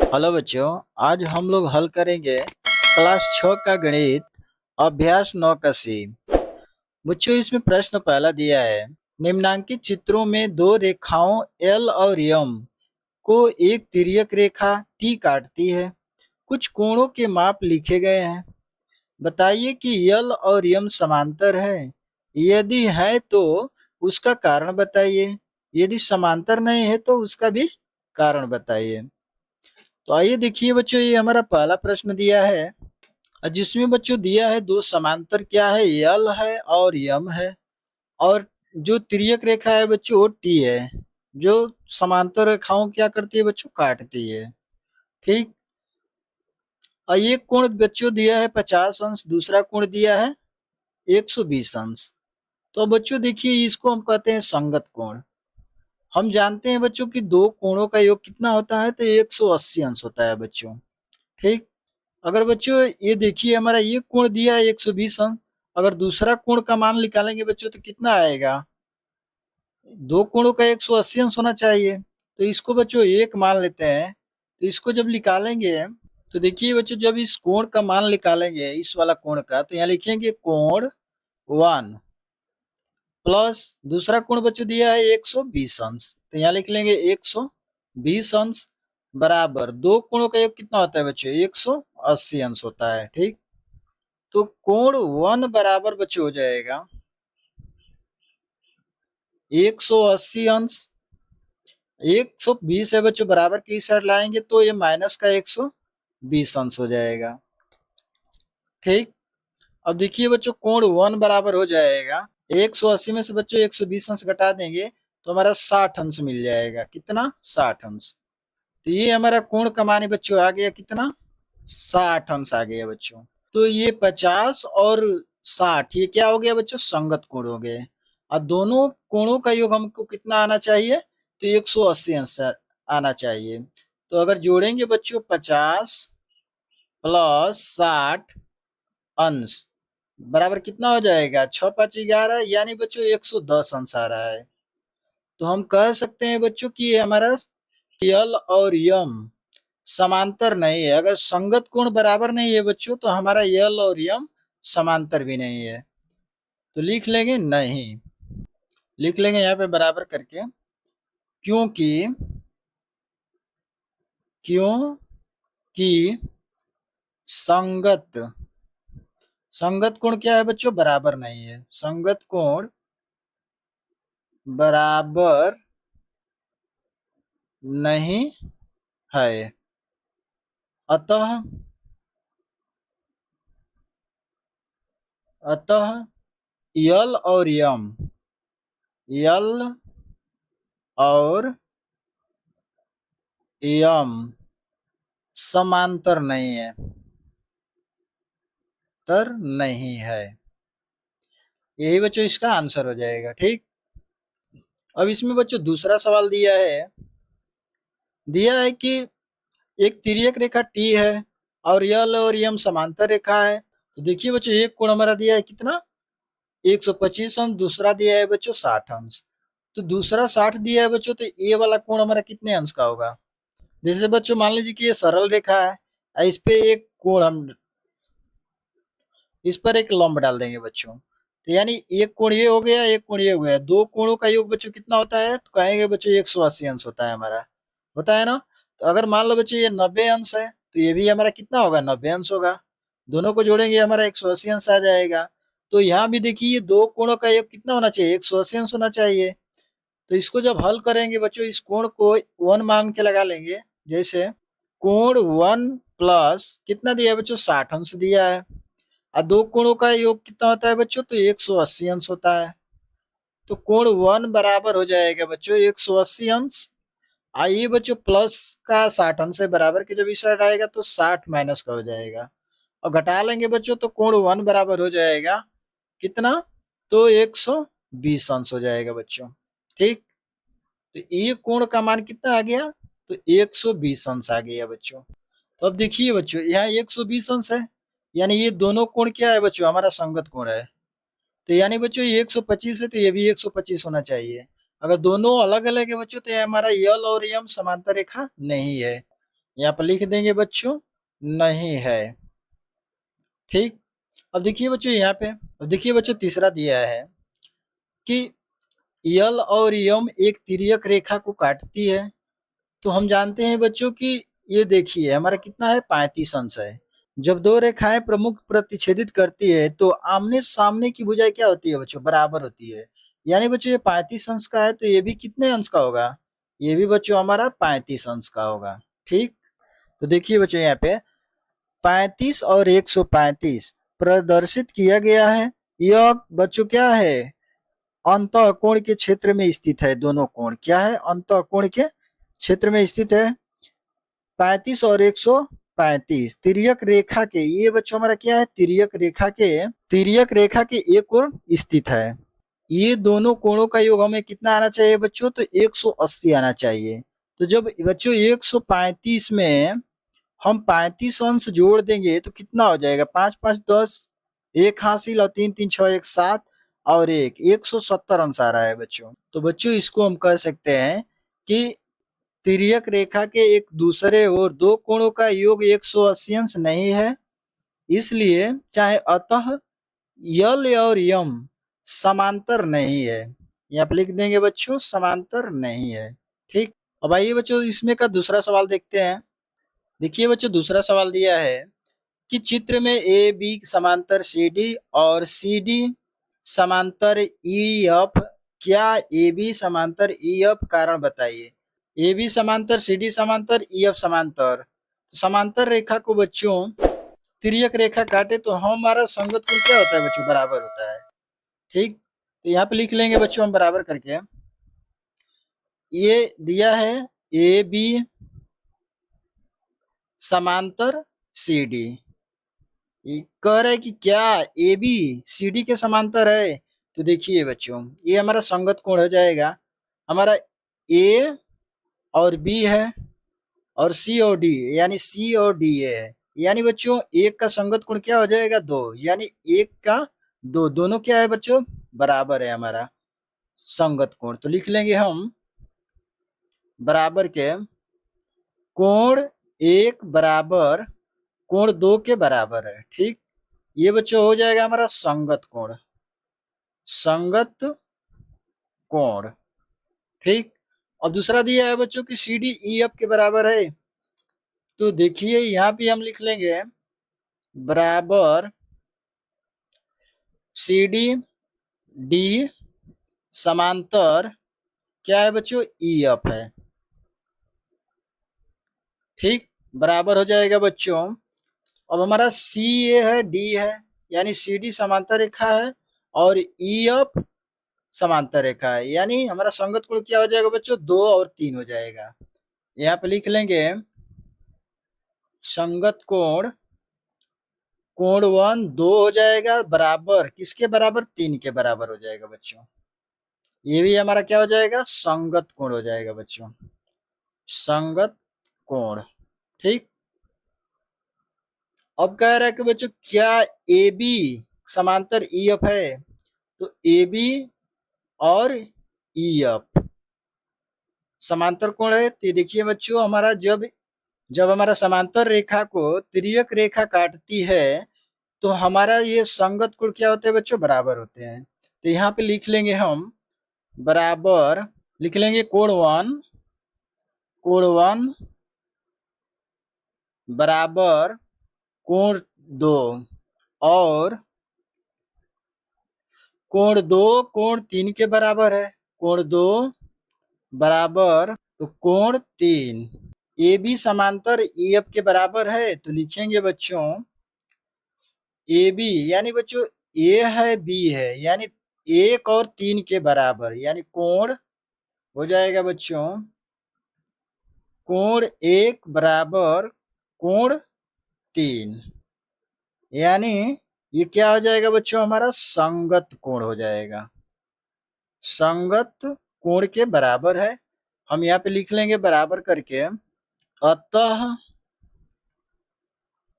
Hello बच्चों, आज हम लोग हल करेंगे क्लास 6 का गणित अभ्यास 9 का सी। बच्चों, इसमें प्रश्न पहला दिया है, निम्नांकित चित्रों में दो रेखाओं एल और एम को एक तिर्यक रेखा टी काटती है। कुछ कोणों के माप लिखे गए हैं। बताइए कि एल और एम समांतर है। यदि है तो उसका कारण बताइए। यदि समांतर नहीं है तो उसका भी कारण बताइए। तो आइए देखिए बच्चों, ये हमारा पहला प्रश्न दिया है जिसमें बच्चों दिया है दो समांतर क्या है, यल है और यम है। और जो तिर्यक रेखा है बच्चों वो टी है। जो समांतर रेखाओं क्या करती है बच्चों, काटती है। ठीक। और एक कोण बच्चों दिया है 50 अंश, दूसरा कोण दिया है 120 अंश। तो बच्चों देखिए, इसको हम कहते हैं संगत कोण। हम जानते हैं बच्चों कि दो कोणों का योग कितना होता है, तो 180 अंश होता है बच्चों। ठीक। अगर बच्चों ये देखिए, हमारा ये कोण दिया है 120 अंश। अगर दूसरा कोण का मान निकालेंगे बच्चों तो कितना आएगा, दो कोणों का 180 अंश होना चाहिए। तो इसको बच्चों एक मान लेते हैं। तो इसको जब निकालेंगे तो देखिए बच्चों, जब इस कोण का मान निकालेंगे, इस वाला कोण का, तो यहाँ लिखेंगे कोण 1 प्लस दूसरा कोण बच्चों दिया है 120 अंश, तो यहाँ लिख लेंगे 120 अंश बराबर दो कोणों का योग कितना होता है बच्चों, 180 अंश होता है। ठीक। तो कोण 1 बराबर बच्चों हो जाएगा 180 अंश। 120 है बच्चों, बराबर की साइड लाएंगे तो ये माइनस का 120 अंश हो जाएगा। ठीक। अब देखिए बच्चों, कोण 1 बराबर हो जाएगा 180 में से बच्चों 120 अंश घटा देंगे तो हमारा 60 अंश मिल जाएगा। कितना, 60 अंश। तो ये हमारा कोण का मान बच्चों आ गया कितना, 60 अंश आ गया बच्चों। तो ये 50 और 60 ये क्या हो गया बच्चों, संगत कोण हो गए। और दोनों कोणों का योग हमको कितना आना चाहिए, तो 180 अंश आना चाहिए। तो अगर जोड़ेंगे बच्चों 50 प्लस 60 अंश बराबर कितना हो जाएगा, 6×5=11, यानी बच्चों 110 अंश आ रहा है। तो हम कह सकते हैं बच्चों कि ये हमारा यल और यम समांतर नहीं है। अगर संगत कोण बराबर नहीं है बच्चों तो हमारा यल और यम समांतर भी नहीं है। तो लिख लेंगे नहीं, लिख लेंगे यहाँ पे बराबर करके, क्योंकि क्योंकि संगत संगत कोण क्या है बच्चों, बराबर नहीं है। संगत कोण बराबर नहीं है। अतः अतः यल और यम यल और यम समांतर नहीं है, तर नहीं है। यही बच्चों इसका आंसर हो जाएगा। ठीक। अब इसमें बच्चों दूसरा सवाल दिया है कि एक तिर्यक रेखा टी है और यल और यम समांतर रेखा है। तो देखिए बच्चों, एक कोण हमारा दिया है कितना, 125 अंश, दूसरा दिया है बच्चों 60 अंश। तो दूसरा 60 दिया है बच्चों, तो ये वाला कोण हमारा कितने अंश का होगा। जैसे बच्चों मान लीजिए कि ये सरल रेखा है और इस पे एक कोण हम इस पर एक लंब डाल देंगे बच्चों, तो यानी एक कोण ये हो गया, एक कोण ये हो गया, दो कोणों का योग बच्चों कितना होता है, तो कहेंगे बच्चों 180 अंश होता है हमारा, होता है ना। तो अगर मान लो बच्चों ये 90 अंश है तो ये भी हमारा कितना होगा, 90 अंश होगा। दोनों को जोड़ेंगे हमारा 180 अंश आ जाएगा। तो यहाँ भी देखिए, ये दो कोणों का योग कितना होना चाहिए, 180 अंश होना चाहिए। तो इसको जब हल करेंगे बच्चों, इस कोण को 1 मान के लगा लेंगे। जैसे कोण 1 प्लस कितना दिया है बच्चों, 60 अंश दिया है। और दो कोणों का योग कितना होता है बच्चों, तो 180 अंश होता है। तो कोण 1 बराबर हो जाएगा बच्चों 180 अंश। आइए बच्चों, प्लस का 60 अंश है, बराबर के जब इस साइड आएगा तो 60 माइनस का हो जाएगा। और घटा लेंगे बच्चों तो कोण 1 बराबर हो जाएगा कितना, तो 120 अंश हो जाएगा बच्चों। ठीक। तो ये कोण का मान कितना आ गया, तो 120 अंश आ गया बच्चों। तो अब देखिए बच्चों, यहाँ 120 अंश है, यानी ये दोनों कोण क्या है बच्चों, हमारा संगत कोण है। तो यानी बच्चों ये 125 है तो ये भी 125 होना चाहिए। अगर दोनों अलग अलग है बच्चों तो ये हमारा यल और यम समांतर रेखा नहीं है। यहाँ पर लिख देंगे बच्चों नहीं है। ठीक। अब देखिए बच्चों यहाँ पे, अब देखिए बच्चों तीसरा दिया है कि यल और यम एक तिर्यक रेखा को काटती है। तो हम जानते हैं बच्चों कि ये देखिए हमारा कितना है 35 अंश है। जब दो रेखाएं प्रमुख प्रतिच्छेदित करती है तो आमने सामने की भुजाएं क्या होती है बच्चों, बराबर होती है। यानी बच्चों ये 35 अंश का है तो ये भी कितने अंश का होगा, ये भी बच्चों हमारा 35 अंश का होगा। ठीक। तो देखिए बच्चों यहाँ पे 35 और 135 प्रदर्शित किया गया है। यह बच्चों क्या है, अंतः कोण के क्षेत्र में स्थित है। दोनों कोण क्या है, अंतः कोण के क्षेत्र में स्थित है। 35 और 135 तिर्यक रेखा के, ये बच्चों हमारा क्या है, तिर्यक रेखा के एक ओर स्थित है। ये दोनों कोणों का योग हमें कितना आना चाहिए बच्चों, तो 180 आना चाहिए। तो जब बच्चों 135 में हम 35 अंश जोड़ देंगे तो कितना हो जाएगा, 5 5 10, एक हासिल और 3 3 6 1 7 और 170 अंश आ रहा है बच्चों। तो बच्चों इसको हम कह सकते हैं कि तिर्यक रेखा के एक दूसरे और दो कोणों का योग 180 अंश नहीं है। इसलिए चाहे अतः यल और यम समांतर नहीं है। यहाँ पे लिख देंगे बच्चों समांतर नहीं है। ठीक। अब आइए बच्चों इसमें का दूसरा सवाल देखते हैं। देखिए बच्चों दूसरा सवाल दिया है कि चित्र में ए बी समांतर सी डी और सी डी समांतर ई एफ, क्या ए बी समांतर ई एफ, कारण बताइए। ए बी समांतर सी डी समांतर ई एफ समांतर। तो समांतर रेखा को बच्चों तिर्यक रेखा काटे तो हमारा संगत कोण क्या होता है बच्चों, बराबर होता है। ठीक। तो यहाँ पे लिख लेंगे बच्चों हम बराबर करके। ये दिया है ए बी समांतर सी डी, कह रहा है कि क्या ए बी सी डी के समांतर है। तो देखिए बच्चों ये हमारा संगत कोण हो जाएगा। हमारा ए और बी है और सी और डी, यानी सी और डी ए है। यानी बच्चों एक का संगत कोण क्या हो जाएगा, 2, यानी एक का 2, दोनों क्या है बच्चों, बराबर है हमारा संगत कोण। तो लिख लेंगे हम बराबर के कोण एक बराबर कोण 2 के बराबर है। ठीक। ये बच्चों हो जाएगा हमारा संगत कोण, संगत कोण। ठीक। और दूसरा दिया है बच्चों की सी डी ई एफ के बराबर है। तो देखिए यहाँ पे हम लिख लेंगे बराबर सी डी डी समांतर क्या है बच्चों, ई एफ है। ठीक। बराबर हो जाएगा बच्चों। अब हमारा सी ए है डी है, यानी सी डी समांतर रेखा है और ई एफ समांतर रेखा है। यानी हमारा संगत कोण क्या हो जाएगा बच्चों, 2 और 3 हो जाएगा। यहाँ पे लिख लेंगे संगत कोण, कोण 1 2 हो जाएगा, बराबर किसके बराबर, 3 के बराबर हो जाएगा बच्चों। ये भी हमारा क्या हो जाएगा, संगत कोण हो जाएगा बच्चों, संगत कोण। ठीक। अब कह रहा है कि बच्चों क्या ए बी समांतर ई एफ है। तो ए बी और ई एफ समांतर कोण है। तो देखिए बच्चों हमारा जब जब हमारा समांतर रेखा को तिर्यक रेखा काटती है तो हमारा ये संगत कोण क्या होते हैं बच्चों, बराबर होते हैं। तो यहाँ पे लिख लेंगे हम बराबर, लिख लेंगे कोण 1 बराबर कोण 2 और कोण 2 कोण 3 के बराबर है। कोण 2 बराबर तो कोण 3। ए बी समांतर ई एफ के बराबर है। तो लिखेंगे बच्चों ए बी, यानी बच्चों ए है बी है, यानी 1 और 3 के बराबर, यानी कोण हो जाएगा बच्चों कोण 1 बराबर कोण 3। यानी ये क्या हो जाएगा बच्चों, हमारा संगत कोण हो जाएगा, संगत कोण के बराबर है। हम यहाँ पे लिख लेंगे बराबर करके, अतः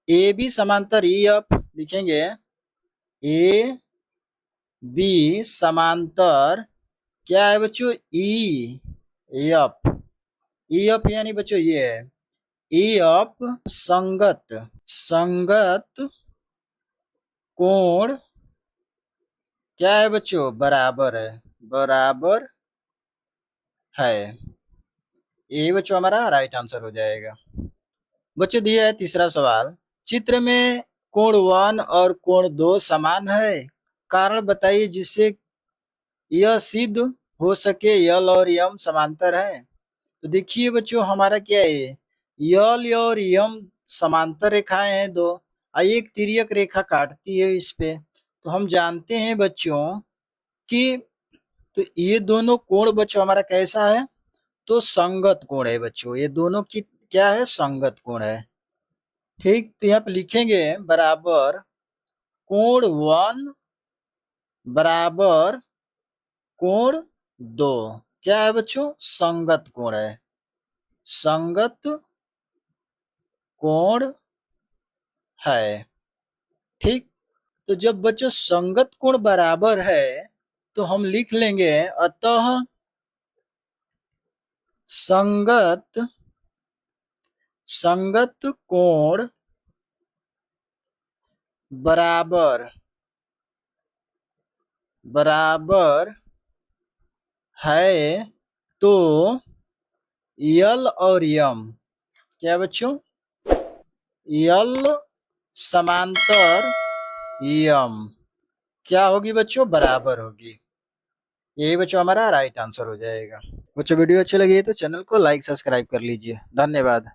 ए बी समांतर ई एफ, लिखेंगे ए बी समांतर क्या है बच्चों, ई एफ, ई एफ यानी बच्चों ये है एफ संगत, संगत कोण क्या है बच्चों, बराबर है, बराबर है। ये बच्चों हमारा राइट आंसर हो जाएगा। बच्चों दिया है तीसरा सवाल, चित्र में कोण 1 और कोण 2 समान है, कारण बताइए जिससे यह सिद्ध हो सके यल और यम समांतर है। तो देखिए बच्चों हमारा क्या है, यल और यम समांतर रेखाएं हैं दो, एक तिर्यक रेखा काटती है इस पे। तो हम जानते हैं बच्चों कि तो ये दोनों कोण बच्चों हमारा कैसा है, तो संगत कोण है बच्चों, ये दोनों की क्या है, संगत कोण है। ठीक, तो यहाँ पे लिखेंगे बराबर कोण 1 बराबर कोण 2 क्या है बच्चों, संगत कोण है, संगत कोण है। ठीक, तो जब बच्चों संगत कोण बराबर है तो हम लिख लेंगे अतः संगत, संगत कोण बराबर, बराबर है तो यल और यम क्या बच्चों, यल समांतर यम क्या होगी बच्चों, बराबर होगी। यही बच्चों हमारा राइट आंसर हो जाएगा। बच्चों वीडियो अच्छी लगी है तो चैनल को लाइक सब्सक्राइब कर लीजिए। धन्यवाद।